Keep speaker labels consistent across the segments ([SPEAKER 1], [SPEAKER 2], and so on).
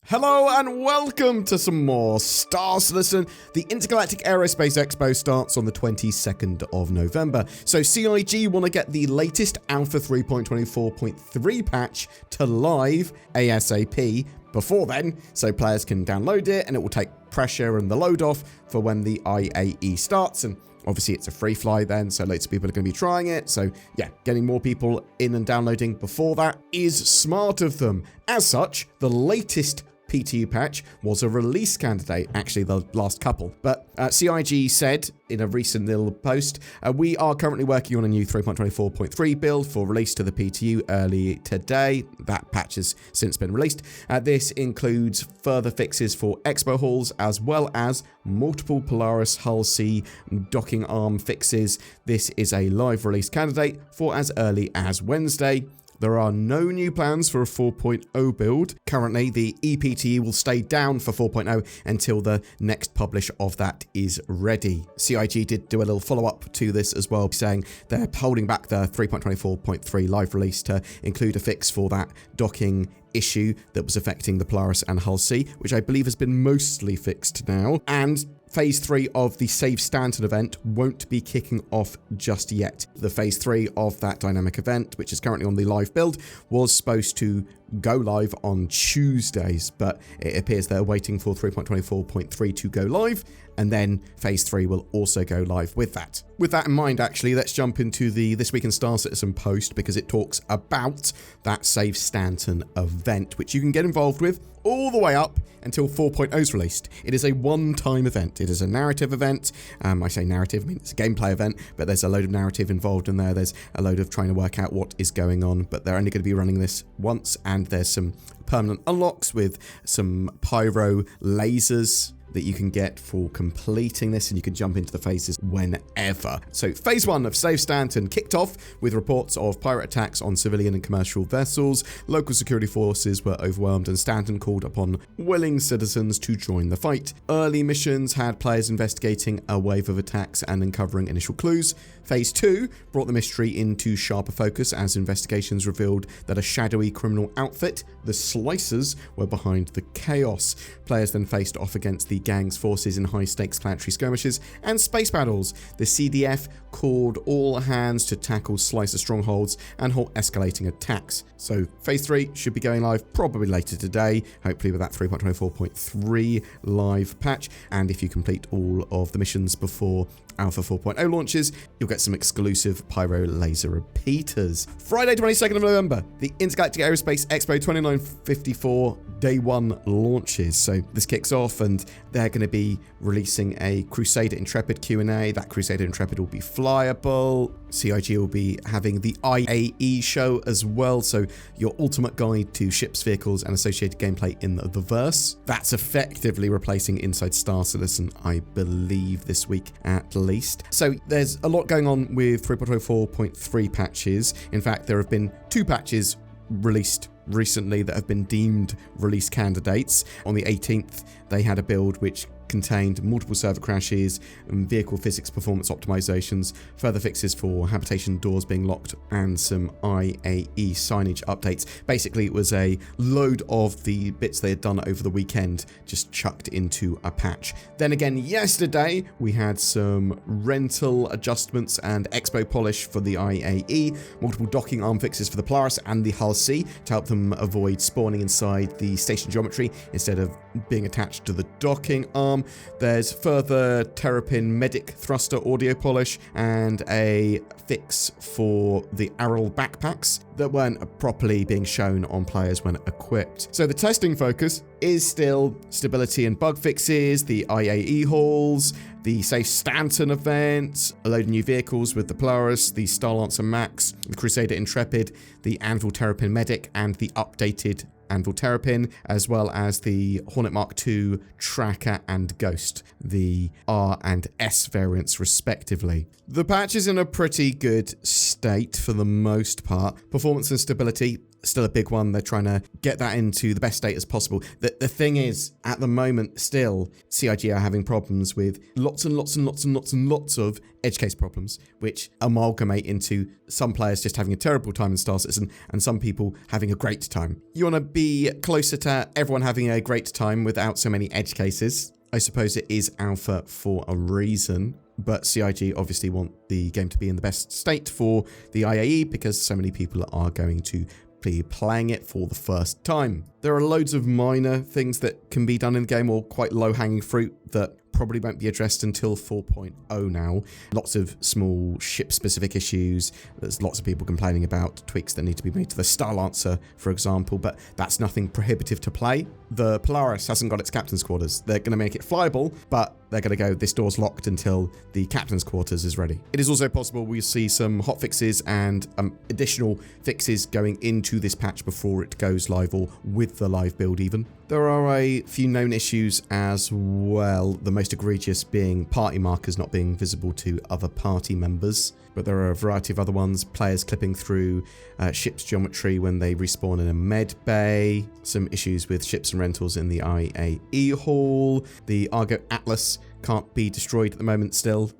[SPEAKER 1] Hello and welcome to some more Star Citizen. The Intergalactic Aerospace Expo starts on the 22nd of November. So CIG want to get the latest Alpha 3.24.3 patch to live ASAP before then, so players can download it and it will take pressure and the load off for when the IAE starts. And obviously it's a free fly then, so loads of people are going to be trying it. So yeah, getting more people in and downloading before that is smart of them. As such, the latest PTU patch was a release candidate, actually the last couple. But CIG said in a recent little post, we are currently working on a new 3.24.3 build for release to the PTU early today. That patch has since been released. This includes further fixes for expo halls as well as multiple Polaris Hull C docking arm fixes. This is a live release candidate for as early as Wednesday. There are no new plans for a 4.0 build. Currently, the EPTE will stay down for 4.0 until the next publish of that is ready. CIG did do a little follow-up to this as well, saying they're holding back the 3.24.3 live release to include a fix for that docking issue that was affecting the Polaris and Hull C, which I believe has been mostly fixed now. And Phase 3 of the Save Stanton event won't be kicking off just yet. The Phase 3 of that dynamic event, which is currently on the live build, was supposed to go live on Tuesdays, but it appears they're waiting for 3.24.3 to go live, and then Phase 3 will also go live with that. With that in mind, actually, let's jump into the This Week in Star Citizen post, because it talks about that Save Stanton event, which you can get involved with all the way up until 4.0 is released. It is a one-time event. It is a narrative event. I say narrative, I mean it's a gameplay event, but there's a load of narrative involved in there. There's a load of trying to work out what is going on, but they're only going to be running this once, and there's some permanent unlocks with some pyro lasers that you can get for completing this, and you can jump into the phases whenever. So phase 1 of Save Stanton kicked off with reports of pirate attacks on civilian and commercial vessels. Local security forces were overwhelmed and Stanton called upon willing citizens to join the fight. Early missions had players investigating a wave of attacks and uncovering initial clues. Phase 2 brought the mystery into sharper focus as investigations revealed that a shadowy criminal outfit, the Slicers, were behind the chaos. Players then faced off against the gang's forces in high-stakes planetary skirmishes and space battles. The CDF called all hands to tackle Slicer strongholds and halt escalating attacks. So Phase 3 should be going live probably later today, hopefully with that 3.24.3 live patch. And if you complete all of the missions before Alpha 4.0 launches, you'll get some exclusive pyro laser repeaters. Friday 22nd of November, the Intergalactic Aerospace Expo 2954 Day 1 launches. So this kicks off and they're going to be releasing a Crusader Intrepid Q&A. That Crusader Intrepid will be flyable. CIG will be having the IAE show as well, so your ultimate guide to ships, vehicles, and associated gameplay in the verse. That's effectively replacing Inside Star Citizen, I believe, this week at least. So there's a lot going on with 3.04.3 patches. In fact, there have been 2 patches released recently that have been deemed release candidates. On the 18th, they had a build which contained multiple server crashes, vehicle physics performance optimizations, further fixes for habitation doors being locked, and some IAE signage updates. Basically, it was a load of the bits they had done over the weekend just chucked into a patch. Then again, yesterday, we had some rental adjustments and expo polish for the IAE, multiple docking arm fixes for the Polaris and the Hull C to help them avoid spawning inside the station geometry instead of being attached to the docking arm. There's further Terrapin Medic thruster audio polish and a fix for the Aral backpacks that weren't properly being shown on players when equipped. So the testing focus is still stability and bug fixes, the IAE halls, the Save Stanton event, a load of new vehicles with the Polaris, the Starlancer Max, the Crusader Intrepid, the Anvil Terrapin Medic, and the updated Anvil Terrapin, as well as the Hornet Mark II Tracker and Ghost, the R and S variants respectively. The patch is in a pretty good state for the most part. Performance and stability still a big one. They're trying to get that into the best state as possible. The thing is, at the moment, still, CIG are having problems with lots of edge case problems, which amalgamate into some players just having a terrible time in Star Citizen and some people having a great time. You want to be closer to everyone having a great time without so many edge cases. I suppose it is alpha for a reason, but CIG obviously want the game to be in the best state for the IAE because so many people are going to be playing it for the first time. There are loads of minor things that can be done in the game, or quite low-hanging fruit that probably won't be addressed until 4.0 now. Lots of small ship-specific issues. There's lots of people complaining about tweaks that need to be made to the Star Lancer, for example, but that's nothing prohibitive to play. The Polaris hasn't got its captain's quarters. They're going to make it flyable, but they're going to go, this door's locked until the captain's quarters is ready. It is also possible we see some hotfixes and additional fixes going into this patch before it goes live, or with the live build even. There are a few known issues as well, the most egregious being party markers not being visible to other party members. But there are a variety of other ones, players clipping through ship's geometry when they respawn in a med bay, some issues with ships and rentals in the IAE hall, the Argo Atlas can't be destroyed at the moment still.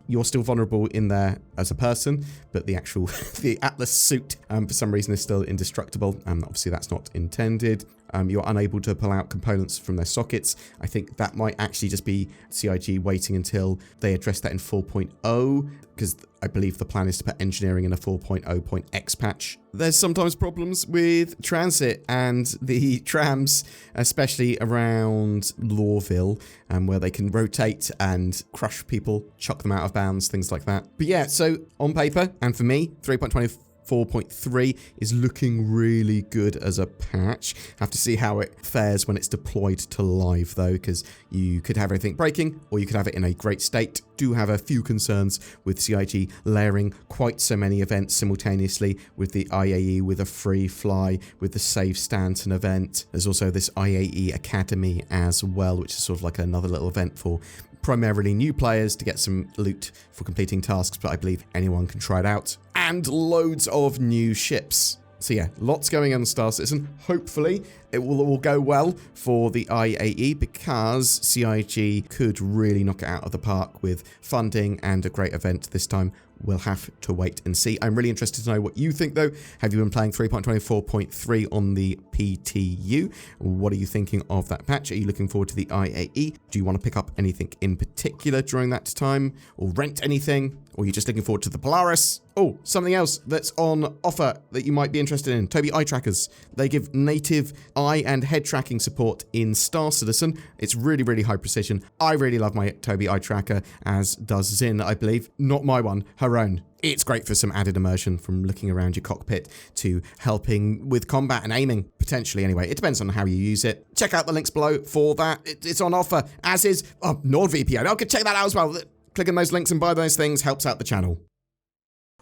[SPEAKER 1] You're still vulnerable in there as a person, but the actual the Atlas suit for some reason is still indestructible. Obviously that's not intended. You're unable to pull out components from their sockets. I think that might actually just be CIG waiting until they address that in 4.0, because I believe the plan is to put engineering in a 4.0.x patch. There's sometimes problems with transit and the trams, especially around Lawville, where they can rotate and crush people, chuck them out of bounds, things like that. But yeah, so on paper, and for me, 3.24.3 is looking really good as a patch. Have to see how it fares when it's deployed to live though, because you could have everything breaking or you could have it in a great state. Do have a few concerns with CIG layering quite so many events simultaneously, with the IAE with a free fly, with the Save Stanton event. There's also this IAE Academy as well, which is sort of like another little event for primarily new players to get some loot for completing tasks, but I believe anyone can try it out. And loads of new ships. So yeah, lots going on in Star Citizen. Hopefully it will all go well for the IAE, because CIG could really knock it out of the park with funding and a great event this time. We'll have to wait and see. I'm really interested to know what you think though. Have you been playing 3.24.3 on the PTU? What are you thinking of that patch? Are you looking forward to the IAE? Do you want to pick up anything in particular during that time, or rent anything? Or are you just looking forward to the Polaris? Oh, something else that's on offer that you might be interested in. Tobii eye trackers. They give native eye and head tracking support in Star Citizen. It's really, really high precision. I really love my Tobii eye tracker, as does Zin, I believe. Not my one, her own. It's great for some added immersion, from looking around your cockpit to helping with combat and aiming, potentially anyway. It depends on how you use it. Check out the links below for that. It's on offer, as is NordVPN. Okay, check that out as well. Clicking those links and buy those things helps out the channel.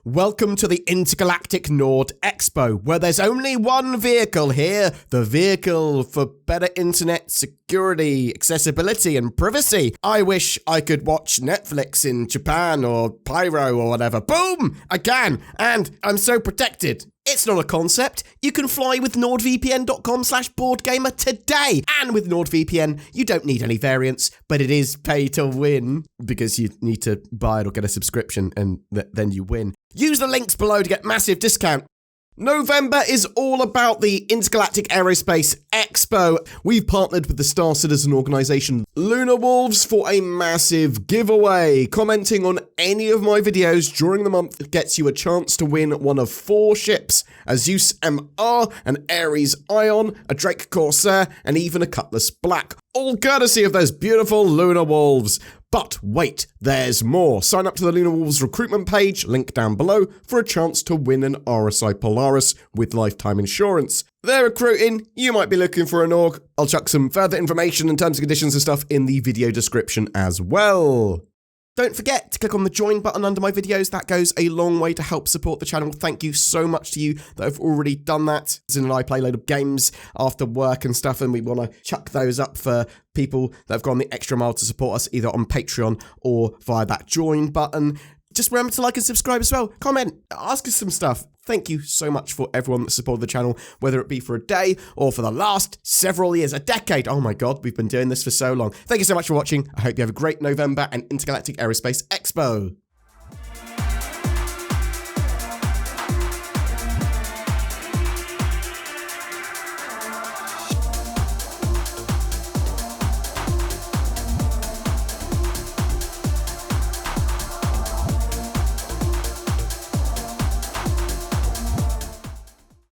[SPEAKER 1] Welcome to the Intergalactic Nord Expo, where there's only one vehicle here, the vehicle for better internet security, accessibility, and privacy. I wish I could watch Netflix in Japan or Pyro or whatever. Boom! I can, and I'm so protected. It's not a concept. You can fly with nordvpn.com/BoredGamer today. And with NordVPN, you don't need any variants, but it is pay to win, because you need to buy it or get a subscription, and then you win. Use the links below to get massive discount. November is all about the Intergalactic Aerospace Expo. We've partnered with the Star Citizen organization Lunar Wolves for a massive giveaway. Commenting on any of my videos during the month gets you a chance to win one of 4 ships: a Zeus MR, an Ares Ion, a Drake Corsair, and even a Cutlass Black. All courtesy of those beautiful Lunar Wolves. But wait, there's more. Sign up to the Lunar Wolves recruitment page, link down below, for a chance to win an RSI Polaris with lifetime insurance. They're recruiting. You might be looking for an org. I'll chuck some further information and terms and conditions and stuff in the video description as well. Don't forget to click on the join button under my videos. That goes a long way to help support the channel. Thank you so much to you that have already done that. Zin and I play a load of games after work and stuff, and we want to chuck those up for people that have gone the extra mile to support us, either on Patreon or via that join button.
[SPEAKER 2] just remember to like and subscribe as well. Comment, ask us some stuff. Thank you so much for everyone that supported the channel, whether it be for a day or for the last several years, a decade. Oh my God, we've been doing this for so long. Thank you so much for watching. I hope you have a great November and Intergalactic Aerospace Expo.